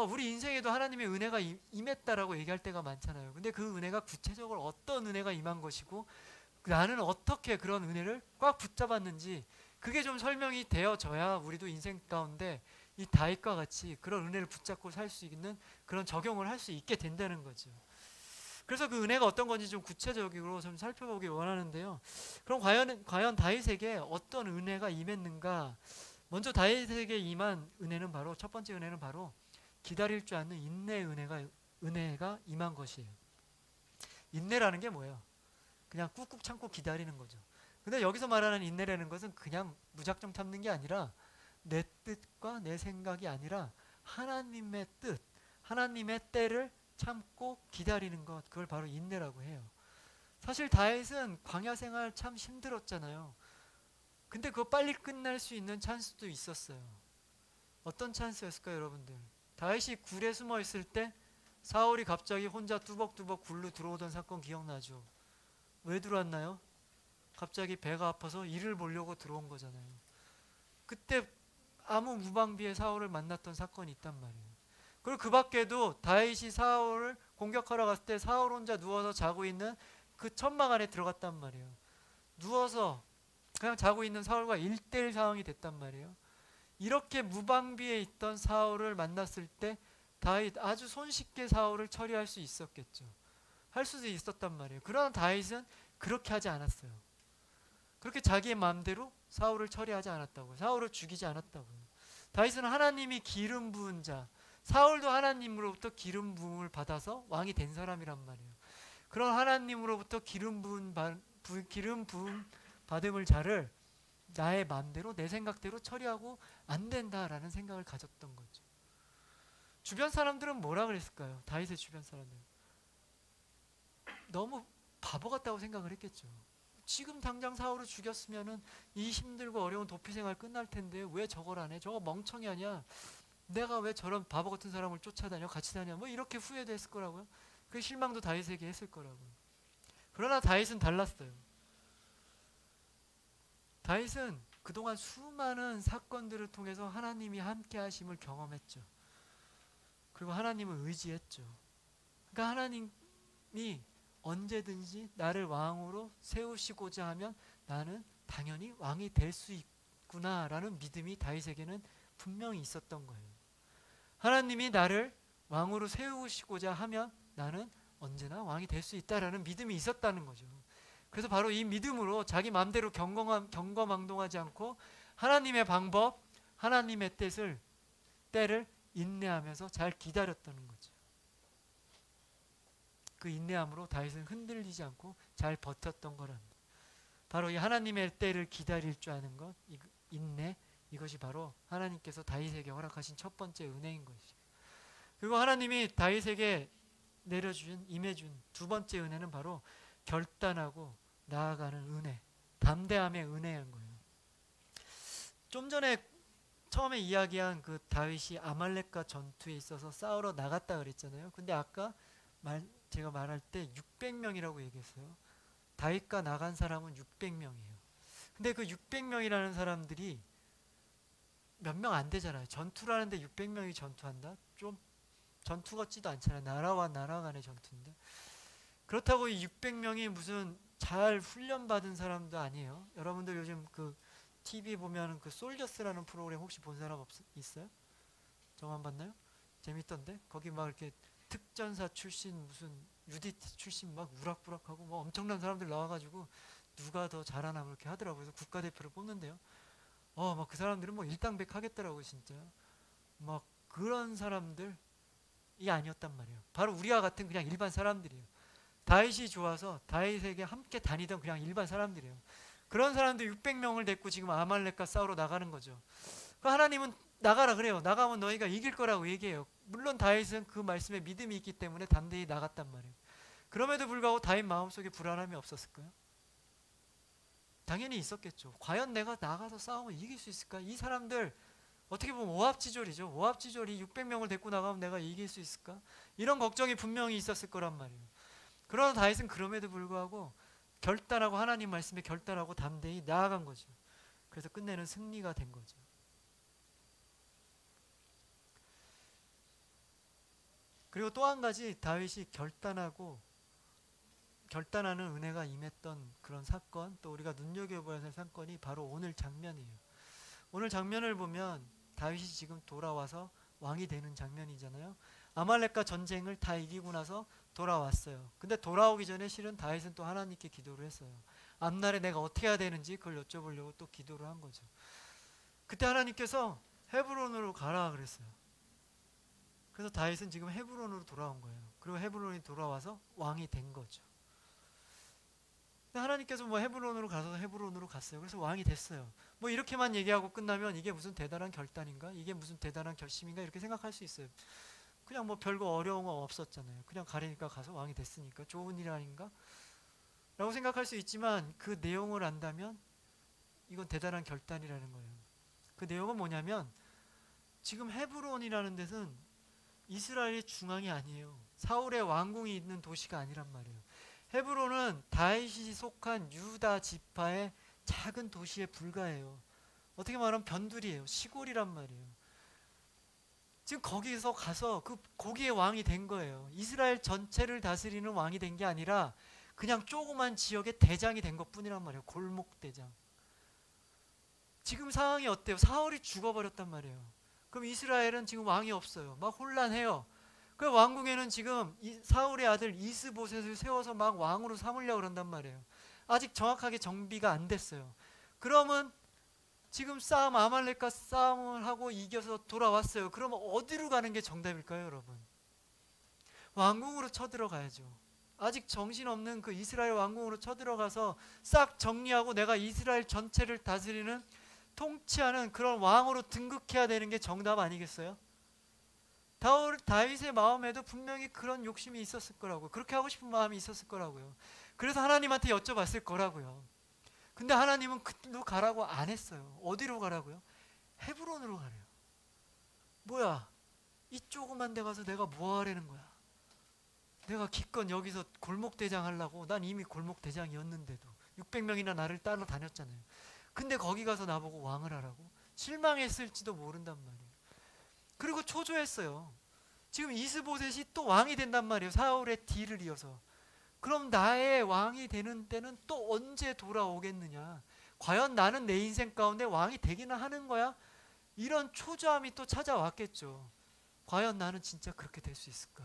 우리 인생에도 하나님의 은혜가 임했다라고 얘기할 때가 많잖아요. 근데 그 은혜가 구체적으로 어떤 은혜가 임한 것이고 나는 어떻게 그런 은혜를 꽉 붙잡았는지 그게 좀 설명이 되어져야 우리도 인생 가운데 이 다윗과 같이 그런 은혜를 붙잡고 살 수 있는 그런 적용을 할 수 있게 된다는 거죠. 그래서 그 은혜가 어떤 건지 좀 구체적으로 좀 살펴보기 원하는데요. 그럼 과연 다윗에게 어떤 은혜가 임했는가? 먼저 다윗에게 임한 은혜는 바로 첫 번째 은혜는 바로 기다릴 줄 아는 인내의 은혜가 임한 것이에요. 인내라는 게 뭐예요? 그냥 꾹꾹 참고 기다리는 거죠. 근데 여기서 말하는 인내라는 것은 그냥 무작정 참는 게 아니라 내 뜻과 내 생각이 아니라 하나님의 뜻, 하나님의 때를 참고 기다리는 것, 그걸 바로 인내라고 해요. 사실 다윗은 광야 생활 참 힘들었잖아요. 근데 그거 빨리 끝날 수 있는 찬스도 있었어요. 어떤 찬스였을까요, 여러분들? 다윗이 굴에 숨어 있을 때 사울이 갑자기 혼자 뚜벅뚜벅 굴로 들어오던 사건 기억나죠? 왜 들어왔나요? 갑자기 배가 아파서 이를 보려고 들어온 거잖아요. 그때 아무 무방비의 사울을 만났던 사건이 있단 말이에요. 그리고 그 밖에도 다윗이 사울을 공격하러 갔을 때 사울 혼자 누워서 자고 있는 그 천막 안에 들어갔단 말이에요. 누워서 그냥 자고 있는 사울과 1대1 상황이 됐단 말이에요. 이렇게 무방비에 있던 사울을 만났을 때 다윗 아주 손쉽게 사울을 처리할 수 있었겠죠. 할 수도 있었단 말이에요. 그러나 다윗은 그렇게 하지 않았어요. 그렇게 자기의 마음대로 사울을 처리하지 않았다고요. 사울을 죽이지 않았다고요. 다윗은 하나님이 기름 부은 자, 사울도 하나님으로부터 기름 부음을 받아서 왕이 된 사람이란 말이에요. 그런 하나님으로부터 기름 부음 받음을 자를 나의 마음대로 내 생각대로 처리하고 안 된다라는 생각을 가졌던 거죠. 주변 사람들은 뭐라 그랬을까요? 다윗의 주변 사람들은 너무 바보 같다고 생각을 했겠죠. 지금 당장 사울을 죽였으면은 이 힘들고 어려운 도피 생활 끝날 텐데 왜 저걸 안 해? 저거 멍청이 아니야? 내가 왜 저런 바보 같은 사람을 쫓아다녀? 같이 다녀? 뭐 이렇게 후회도 했을 거라고요. 그 실망도 다윗에게 했을 거라고요. 그러나 다윗은 달랐어요. 다윗은 그동안 수많은 사건들을 통해서 하나님이 함께 하심을 경험했죠. 그리고 하나님을 의지했죠. 그러니까 하나님이 언제든지 나를 왕으로 세우시고자 하면 나는 당연히 왕이 될 수 있구나라는 믿음이 다윗에게는 분명히 있었던 거예요. 하나님이 나를 왕으로 세우시고자 하면 나는 언제나 왕이 될 수 있다라는 믿음이 있었다는 거죠. 그래서 바로 이 믿음으로 자기 마음대로 경거망동하지 않고 하나님의 방법, 하나님의 때를 인내하면서 잘 기다렸다는 거죠. 그 인내함으로 다윗은 흔들리지 않고 잘 버텼던 거랍니다. 바로 이 하나님의 때를 기다릴 줄 아는 것, 인내, 이것이 바로 하나님께서 다윗에게 허락하신 첫 번째 은혜인 것이죠. 그리고 하나님이 다윗에게 임해준 두 번째 은혜는 바로 결단하고 나아가는 은혜, 담대함의 은혜인 거예요. 좀 전에 처음에 이야기한 그 다윗이 아말렉과 전투에 있어서 싸우러 나갔다 그랬잖아요. 근데 아까 제가 말할 때 600명이라고 얘기했어요. 다윗과 나간 사람은 600명이에요. 근데 그 600명이라는 사람들이 몇 명 안 되잖아요. 전투를 하는데 600명이 전투한다? 좀 전투 같지도 않잖아요. 나라와 나라 간의 전투인데. 그렇다고 이 600명이 무슨 잘 훈련받은 사람도 아니에요. 여러분들 요즘 그 TV 보면 그 솔저스라는 프로그램 혹시 본 사람 있어요? 저만 봤나요? 재밌던데? 거기 막 이렇게 특전사 출신 무슨 UDT 출신 막 우락부락하고 뭐 엄청난 사람들 나와가지고 누가 더 잘하나 그렇게 하더라고요. 그래서 국가대표를 뽑는데요. 막 그 사람들은 뭐 일당백 하겠더라고요, 진짜. 막 그런 사람들이 아니었단 말이에요. 바로 우리와 같은 그냥 일반 사람들이에요. 다윗이 좋아서 다윗에게 함께 다니던 그냥 일반 사람들이에요. 그런 사람들 600명을 데리고 지금 아말렉과 싸우러 나가는 거죠. 그 하나님은 나가라 그래요. 나가면 너희가 이길 거라고 얘기해요. 물론 다윗은 그 말씀에 믿음이 있기 때문에 담대히 나갔단 말이에요. 그럼에도 불구하고 다윗 마음속에 불안함이 없었을까요? 당연히 있었겠죠. 과연 내가 나가서 싸우면 이길 수 있을까? 이 사람들 어떻게 보면 오합지졸이죠. 오합지졸이 600명을 데리고 나가면 내가 이길 수 있을까? 이런 걱정이 분명히 있었을 거란 말이에요. 그러나 다윗은 그럼에도 불구하고 결단하고 하나님 말씀에 결단하고 담대히 나아간 거죠. 그래서 끝내는 승리가 된 거죠. 그리고 또 한 가지 다윗이 결단하는 은혜가 임했던 그런 사건, 또 우리가 눈여겨봐야 할 사건이 바로 오늘 장면이에요. 오늘 장면을 보면 다윗이 지금 돌아와서 왕이 되는 장면이잖아요. 아말렉과 전쟁을 다 이기고 나서 돌아왔어요. 근데 돌아오기 전에 실은 다윗은 또 하나님께 기도를 했어요. 앞날에 내가 어떻게 해야 되는지 그걸 여쭤보려고 또 기도를 한 거죠. 그때 하나님께서 헤브론으로 가라 그랬어요. 그래서 다윗은 지금 헤브론으로 돌아온 거예요. 그리고 헤브론이 돌아와서 왕이 된 거죠. 근데 하나님께서 뭐 헤브론으로 가서 헤브론으로 갔어요. 그래서 왕이 됐어요. 뭐 이렇게만 얘기하고 끝나면 이게 무슨 대단한 결단인가? 이게 무슨 대단한 결심인가? 이렇게 생각할 수 있어요. 그냥 뭐 별거 어려운 거 없었잖아요. 그냥 가리니까 가서 왕이 됐으니까 좋은 일 아닌가? 라고 생각할 수 있지만 그 내용을 안다면 이건 대단한 결단이라는 거예요. 그 내용은 뭐냐면 지금 헤브론이라는 데는 이스라엘의 중앙이 아니에요. 사울의 왕궁이 있는 도시가 아니란 말이에요. 헤브론은 다윗이 속한 유다 지파의 작은 도시에 불과해요. 어떻게 말하면 변두리예요. 시골이란 말이에요. 지금 거기서 가서 거기에 왕이 된 거예요. 이스라엘 전체를 다스리는 왕이 된 게 아니라 그냥 조그만 지역의 대장이 된 것뿐이란 말이에요. 골목 대장. 지금 상황이 어때요? 사울이 죽어버렸단 말이에요. 그럼 이스라엘은 지금 왕이 없어요. 막 혼란해요. 그 왕궁에는 지금 사울의 아들 이스보셋을 세워서 막 왕으로 삼으려고 그런단 말이에요. 아직 정확하게 정비가 안 됐어요. 그러면 지금 아말렉과 싸움을 하고 이겨서 돌아왔어요. 그러면 어디로 가는 게 정답일까요, 여러분? 왕궁으로 쳐들어가야죠. 아직 정신없는 그 이스라엘 왕궁으로 쳐들어가서 싹 정리하고 내가 이스라엘 전체를 다스리는 통치하는 그런 왕으로 등극해야 되는 게 정답 아니겠어요? 다윗의 마음에도 분명히 그런 욕심이 있었을 거라고, 그렇게 하고 싶은 마음이 있었을 거라고요. 그래서 하나님한테 여쭤봤을 거라고요. 근데 하나님은 그로 가라고 안 했어요. 어디로 가라고요? 헤브론으로 가래요. 뭐야, 이 조그만 데 가서 내가 뭐 하라는 거야? 내가 기껏 여기서 골목대장 하려고, 난 이미 골목대장이었는데도 600명이나 나를 따라다녔잖아요. 근데 거기 가서 나보고 왕을 하라고? 실망했을지도 모른단 말이에요. 그리고 초조했어요. 지금 이스보셋이 또 왕이 된단 말이에요. 사울의 뒤를 이어서. 그럼 나의 왕이 되는 때는 또 언제 돌아오겠느냐? 과연 나는 내 인생 가운데 왕이 되기나 하는 거야? 이런 초조함이 또 찾아왔겠죠. 과연 나는 진짜 그렇게 될 수 있을까?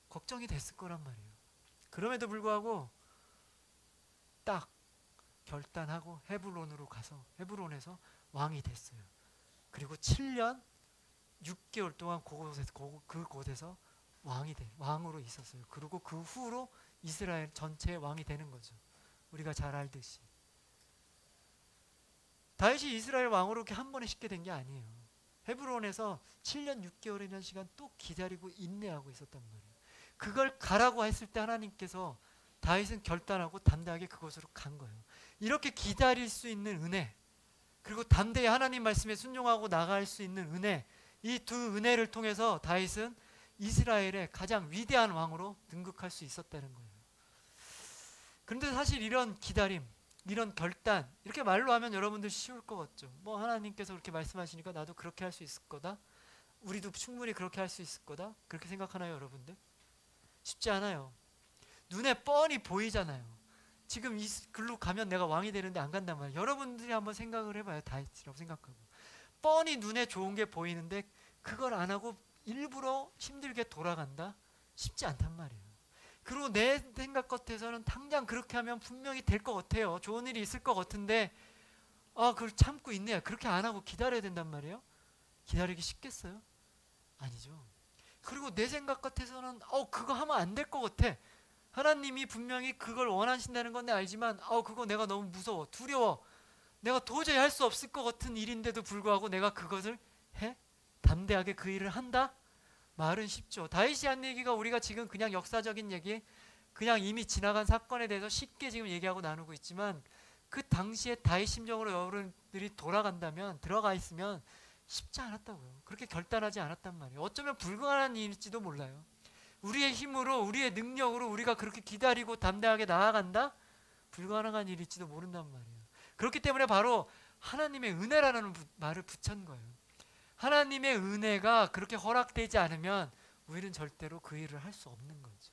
걱정이 됐을 거란 말이에요. 그럼에도 불구하고 딱 결단하고 헤브론으로 가서 헤브론에서 왕이 됐어요. 그리고 7년 6개월 동안 그곳에서 왕으로 있었어요. 그리고 그 후로 이스라엘 전체의 왕이 되는 거죠. 우리가 잘 알듯이. 다윗이 이스라엘 왕으로 이렇게 한 번에 쉽게 된 게 아니에요. 헤브론에서 7년 6개월이라는 시간 또 기다리고 인내하고 있었단 말이에요. 그걸 가라고 했을 때 하나님께서 다윗은 결단하고 담대하게 그곳으로 간 거예요. 이렇게 기다릴 수 있는 은혜, 그리고 담대히 하나님 말씀에 순종하고 나갈 수 있는 은혜, 이 두 은혜를 통해서 다윗은 이스라엘의 가장 위대한 왕으로 등극할 수 있었다는 거예요. 그런데 사실 이런 기다림, 이런 결단, 이렇게 말로 하면 여러분들 쉬울 것 같죠. 뭐 하나님께서 그렇게 말씀하시니까 나도 그렇게 할 수 있을 거다, 우리도 충분히 그렇게 할 수 있을 거다, 그렇게 생각하나요, 여러분들? 쉽지 않아요. 눈에 뻔히 보이잖아요. 지금 이 글로 가면 내가 왕이 되는데 안 간단 말이에요. 여러분들이 한번 생각을 해봐요. 다윗이라고 생각하고. 뻔히 눈에 좋은 게 보이는데 그걸 안 하고 일부러 힘들게 돌아간다? 쉽지 않단 말이에요. 그리고 내 생각 같아서는 당장 그렇게 하면 분명히 될 것 같아요. 좋은 일이 있을 것 같은데 그걸 참고 있네. 그렇게 안 하고 기다려야 된단 말이에요. 기다리기 쉽겠어요? 아니죠. 그리고 내 생각 같아서는 그거 하면 안 될 것 같아. 하나님이 분명히 그걸 원하신다는 건 내가 알지만 그거 내가 너무 무서워, 두려워, 내가 도저히 할 수 없을 것 같은 일인데도 불구하고 내가 그것을 해? 담대하게 그 일을 한다? 말은 쉽죠. 다윗이 한 얘기가 우리가 지금 그냥 역사적인 얘기, 그냥 이미 지나간 사건에 대해서 쉽게 지금 얘기하고 나누고 있지만 그 당시에 다윗 심정으로 여러분들이 돌아간다면, 들어가 있으면 쉽지 않았다고요. 그렇게 결단하지 않았단 말이에요. 어쩌면 불가능한 일일지도 몰라요. 우리의 힘으로, 우리의 능력으로 우리가 그렇게 기다리고 담대하게 나아간다? 불가능한 일일지도 모른단 말이에요. 그렇기 때문에 바로 하나님의 은혜라는 말을 붙인 거예요. 하나님의 은혜가 그렇게 허락되지 않으면 우리는 절대로 그 일을 할 수 없는 거죠.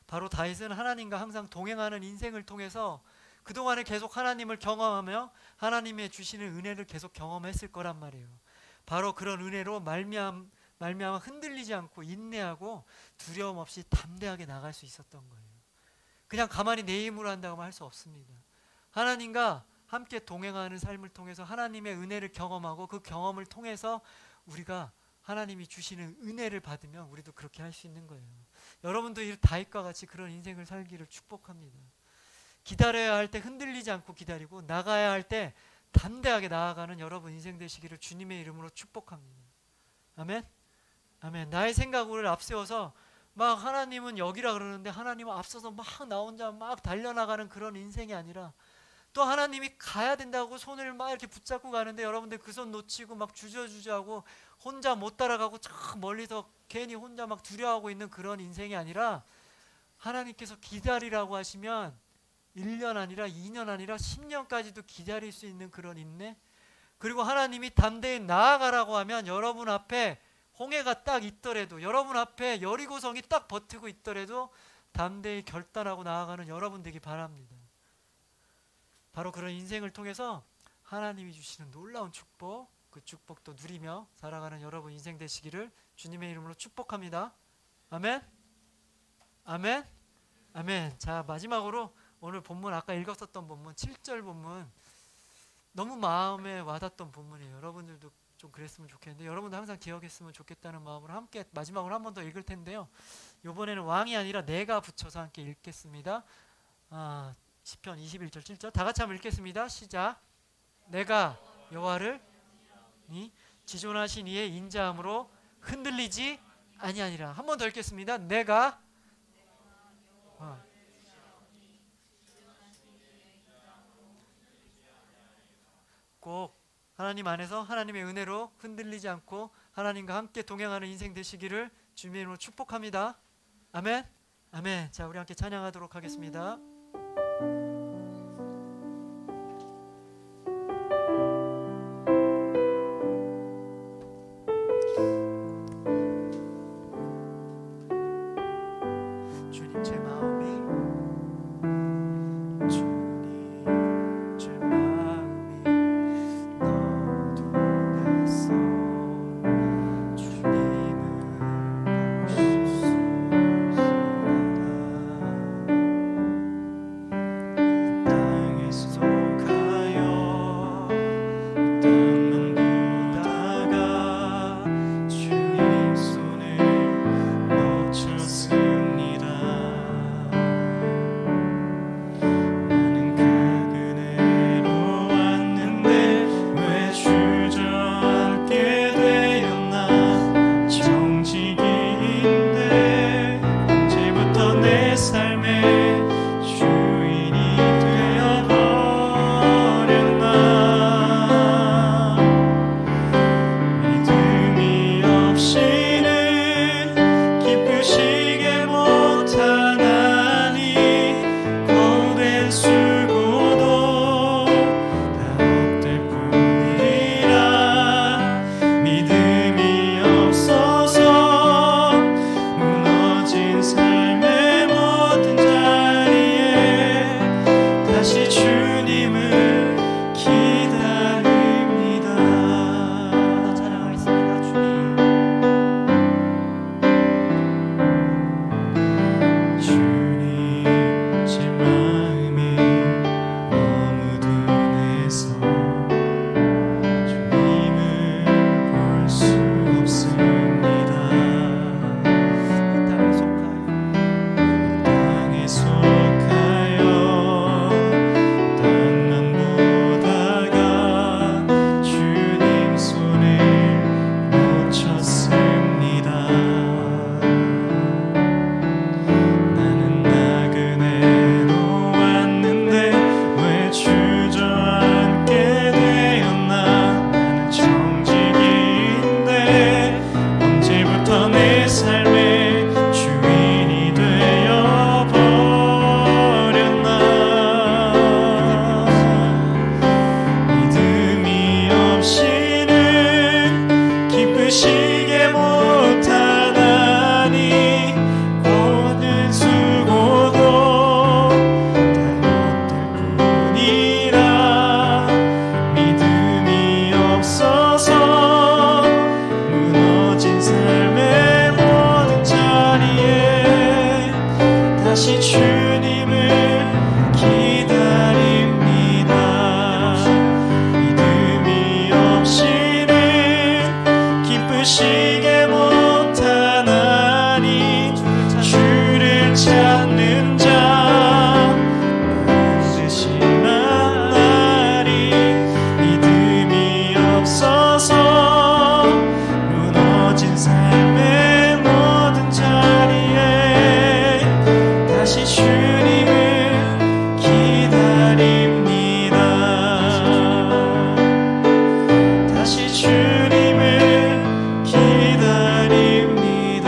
바로 다윗은 하나님과 항상 동행하는 인생을 통해서 그동안에 계속 하나님을 경험하며 하나님의 주시는 은혜를 계속 경험했을 거란 말이에요. 바로 그런 은혜로 말미암아 흔들리지 않고 인내하고 두려움 없이 담대하게 나갈 수 있었던 거예요. 그냥 가만히 내 힘으로 한다고 할 수 없습니다. 하나님과 함께 동행하는 삶을 통해서 하나님의 은혜를 경험하고 그 경험을 통해서 우리가 하나님이 주시는 은혜를 받으면 우리도 그렇게 할 수 있는 거예요. 여러분도 이 다윗과 같이 그런 인생을 살기를 축복합니다. 기다려야 할 때 흔들리지 않고 기다리고 나가야 할 때 담대하게 나아가는 여러분 인생 되시기를 주님의 이름으로 축복합니다. 아멘. 아멘. 나의 생각을 앞세워서 막 하나님은 여기라 그러는데 하나님은 앞서서 막 나 혼자 막 달려나가는 그런 인생이 아니라 또 하나님이 가야 된다고 손을 막 이렇게 붙잡고 가는데 여러분들 그 손 놓치고 막 주저주저하고 혼자 못 따라가고 저 멀리서 괜히 혼자 막 두려워하고 있는 그런 인생이 아니라 하나님께서 기다리라고 하시면 1년 아니라 2년 아니라 10년까지도 기다릴 수 있는 그런 인내, 그리고 하나님이 담대히 나아가라고 하면 여러분 앞에 홍해가 딱 있더라도, 여러분 앞에 여리고성이 딱 버티고 있더라도 담대히 결단하고 나아가는 여러분 되기 바랍니다. 바로 그런 인생을 통해서 하나님이 주시는 놀라운 축복, 그 축복도 누리며 살아가는 여러분 인생 되시기를 주님의 이름으로 축복합니다. 아멘. 아멘. 아멘. 자, 마지막으로 오늘 본문, 아까 읽었었던 본문 7절 본문 너무 마음에 와닿던 본문이에요. 여러분들도 좀 그랬으면 좋겠는데, 여러분도 항상 기억했으면 좋겠다는 마음으로 함께 마지막으로 한 번 더 읽을 텐데요. 이번에는 왕이 아니라 내가 붙여서 함께 읽겠습니다. 시편 21절 7절 다 같이 한번 읽겠습니다. 시작. 내가 여호와를 지존하신 이의 인자함으로 흔들리지 아니하니라. 한 번 더 읽겠습니다. 내가 꼭 하나님 안에서 하나님의 은혜로 흔들리지 않고 하나님과 함께 동행하는 인생 되시기를 주님의 이름으로 축복합니다. 아멘. 아멘. 자, 우리 함께 찬양하도록 하겠습니다. 주님 제 마음이 주님을 기다립니다. 믿음이 없이는 기쁘시게 못하나니 주를 찾는 자 반드시 만나리. 믿음이 없어서 무너진 삶의 모든 자리에 다시 주님을 기다립니다. 다시 주님을 기다립니다.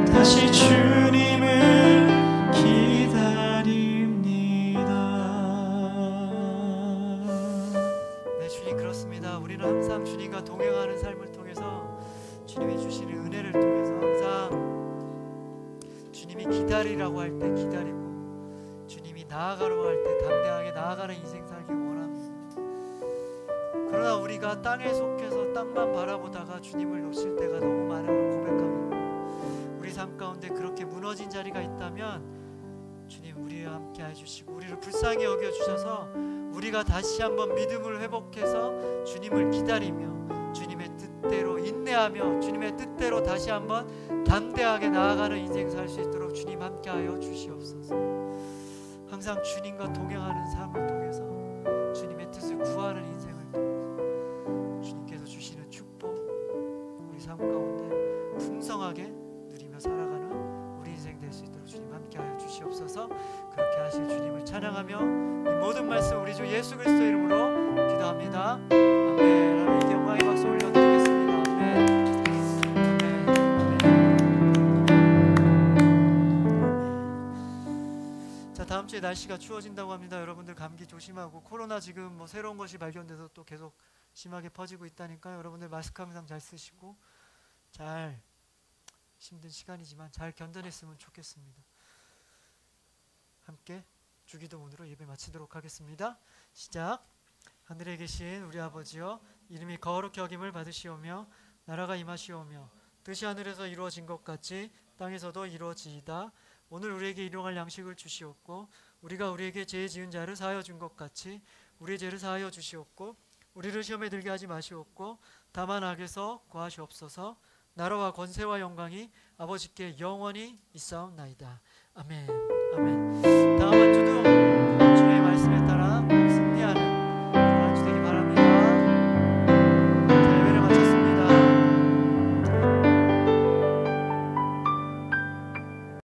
다시 주님을 기다립니다. 네, 주님 그렇습니다. 우리는 항상 주님과 동행하는 삶을 통해서 주님이 주시는 은혜를 통해서 항상 주님이 기다리라고 할 때 기다리고 주님이 나아가라고 할 때 담대하게 나아가는 인생 살기 원합니다. 그러나 우리가 땅에 속해서 땅만 바라보다가 주님을 놓칠 때가 너무 많은 걸 고백합니다. 우리 삶 가운데 그렇게 무너진 자리가 있다면 주님 우리와 함께 해주시고 우리를 불쌍히 여겨주셔서 우리가 다시 한번 믿음을 회복해서 주님을 기다리며 주님의 뜻대로 인내하며 주님의 뜻대로 다시 한번 담대하게 나아가는 인생 살 수 있도록 주님 함께하여 주시옵소서. 항상 주님과 동행하는 삶을 통해서 주님의 뜻을 구하는 인생을 통해서 주님께서 주시는 축복 우리 삶 가운데 풍성하게 누리며 살아가는 우리 인생 될 수 있도록 주님 함께하여 주시옵소서. 그렇게 하실 주님을 찬양하며 이 모든 말씀 우리 주 예수 그리스도의 이름으로 기도합니다. 아멘. 하나님께 영광의 박수 올려드리겠습니다. 아멘. 자, 다음 주에 날씨가 추워진다고 합니다. 여러분들 감기 조심하고 코로나 지금 뭐 새로운 것이 발견돼서 또 계속 심하게 퍼지고 있다니까요. 여러분들 마스크 항상 잘 쓰시고 잘 힘든 시간이지만 잘 견뎌냈으면 좋겠습니다. 함께 주기도문으로 예배 마치도록 하겠습니다. 시작. 하늘에 계신 우리 아버지여, 이름이 거룩히 여김을 받으시오며 나라가 임하시오며 뜻이 하늘에서 이루어진 것 같이 땅에서도 이루어지이다. 오늘 우리에게 일용할 양식을 주시옵고 우리가 우리에게 죄 지은 자를 사하여 준 것 같이 우리의 죄를 사하여 주시옵고 우리를 시험에 들게 하지 마시옵고 다만 악에서 구하시옵소서. 나라와 권세와 영광이 아버지께 영원히 있사옵나이다. 아멘. 아멘. 다음 한 주도